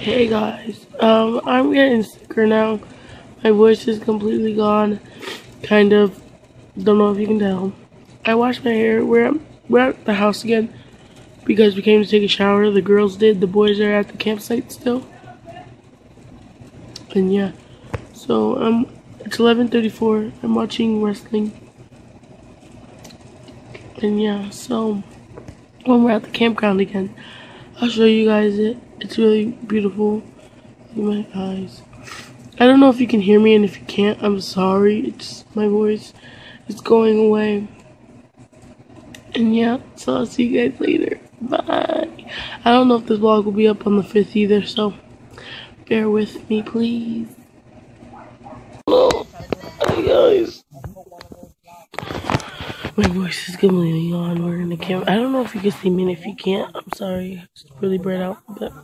Hey guys, I'm getting sicker now. My voice is completely gone. Kind of. Don't know if you can tell. I washed my hair. We're at the house again because we came to take a shower. The girls did. The boys are at the campsite still. And yeah, so it's 11:34. I'm watching wrestling. And yeah, so when we're at the campground again, I'll show you guys it. It's really beautiful. Look at my eyes. I don't know if you can hear me, and if you can't, I'm sorry. It's my voice is going away. And yeah, so I'll see you guys later. Bye. I don't know if this vlog will be up on the 5th either, so bear with me, please. Hello. Hi guys. My voice is completely gone. We're in the camp. I don't know if you can see me, and if you can't, I'm sorry. It's really bright out, but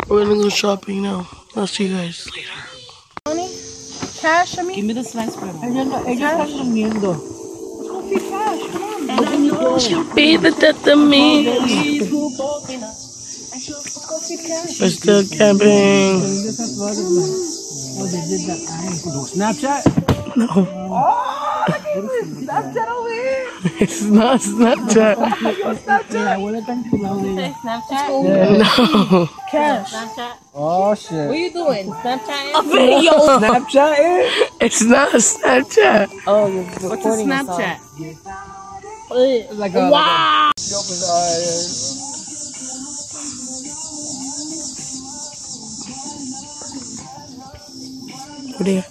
we're gonna go shopping now. I'll see you guys later. Money? Cash, I mean? Give me the slice bread. Cash? Coffee cash, come on. She'll be the death of me. Coffee cash. We're still camping. Snapchat? No. Oh, Snapchat over here. It's not Snapchat. Yo, Snapchat. Snapchat? No. Cash. Snapchat? Oh shit. What are you doing? Snapchat? A video. Snapchat it? It's not a Snapchat. Oh, you're recording What's a Snapchat? Like a, Wow. Like a, Over there.